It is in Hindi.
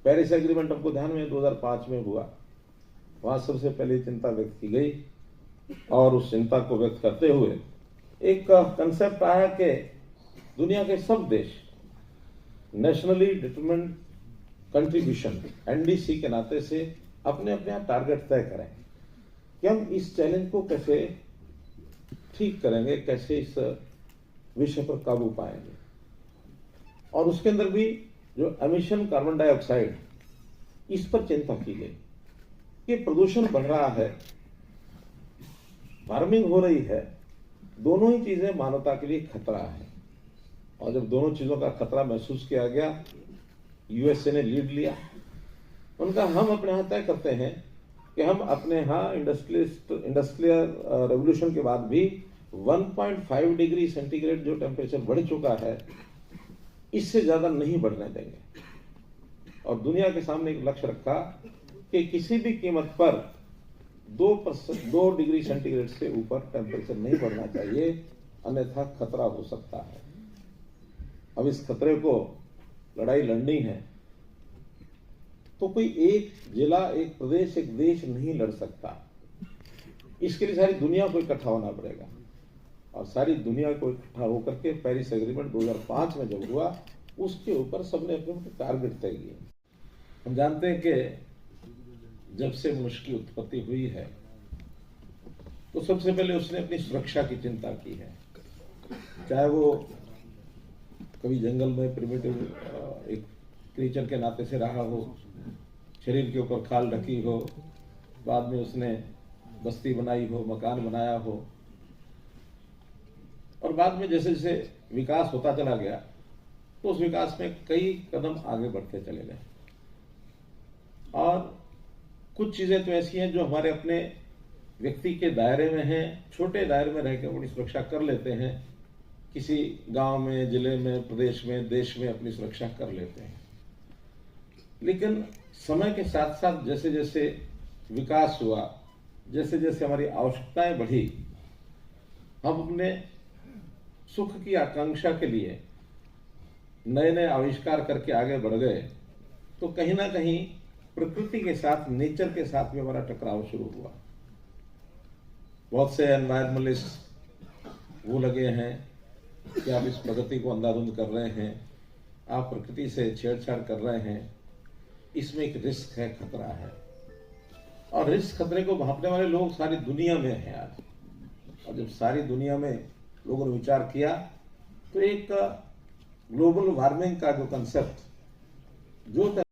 पेरिस एग्रीमेंट आपको ध्यान में 2005 में हुआ, वहां सबसे पहले चिंता व्यक्त की गई और उस चिंता को व्यक्त करते हुए एक कंसेप्ट आया कि दुनिया के सब देश नेशनली डिटरमिन्ड कंट्रीब्यूशन एनडीसी के नाते से अपने अपने टारगेट तय करें कि हम इस चैलेंज को कैसे ठीक करेंगे, कैसे इस विषय पर काबू पाएंगे। और उसके अंदर भी जो एमिशन कार्बन डाइऑक्साइड, इस पर चिंता की गई कि प्रदूषण बढ़ रहा है, वार्मिंग हो रही है, दोनों ही चीजें मानवता के लिए खतरा है। और जब दोनों चीजों का खतरा महसूस किया गया, यूएसए ने लीड लिया। उनका हम अपने यहां तय करते हैं कि हम अपने यहां इंडस्ट्रियल रेवोल्यूशन के बाद भी 1.5 डिग्री सेंटीग्रेड जो टेम्परेचर बढ़ चुका है, इससे ज्यादा नहीं बढ़ने देंगे। और दुनिया के सामने एक लक्ष्य रखा कि किसी भी कीमत पर 2 डिग्री सेंटीग्रेड से ऊपर टेम्परेचर नहीं बढ़ना चाहिए, अन्यथा खतरा हो सकता है। अब इस खतरे को लड़ाई लड़नी है तो कोई एक जिला, एक प्रदेश, एक देश नहीं लड़ सकता। इसके लिए सारी दुनिया को इकट्ठा होना पड़ेगा। और सारी दुनिया को इकट्ठा होकर के पेरिस एग्रीमेंट 2005 में जब हुआ, उसके ऊपर सबने अपने टारगेट तय किए। हम जानते हैं कि जब से मनुष्य की उत्पत्ति हुई है तो सबसे पहले उसने अपनी सुरक्षा की चिंता की है। चाहे वो कभी जंगल में प्रिमिटिव एक क्रीचर के नाते से रहा हो, शरीर के ऊपर खाल ढकी हो, बाद में उसने बस्ती बनाई हो, मकान बनाया हो, और बाद में जैसे जैसे विकास होता चला गया तो उस विकास में कई कदम आगे बढ़ते चले गए। और कुछ चीजें तो ऐसी हैं जो हमारे अपने व्यक्ति के दायरे में हैं, छोटे दायरे में रहकर अपनी सुरक्षा कर लेते हैं। किसी गांव में, जिले में, प्रदेश में, देश में अपनी सुरक्षा कर लेते हैं। लेकिन समय के साथ साथ जैसे जैसे विकास हुआ, जैसे जैसे हमारी आवश्यकताएं बढ़ी, हम अपने सुख की आकांक्षा के लिए नए नए आविष्कार करके आगे बढ़ गए, तो कहीं ना कहीं प्रकृति के साथ, नेचर के साथ भी हमारा टकराव शुरू हुआ। बहुत से एनवायरमेंटलिस्ट वो लगे हैं कि आप इस प्रगति को अंधाधुंध कर रहे हैं, आप प्रकृति से छेड़छाड़ कर रहे हैं, इसमें एक रिस्क है, खतरा है। और रिस्क खतरे को भांपने वाले लोग सारी दुनिया में हैं आज। और जब सारी दुनिया में लोगों ने विचार किया तो एक ग्लोबल वार्मिंग का जो कंसेप्ट, जो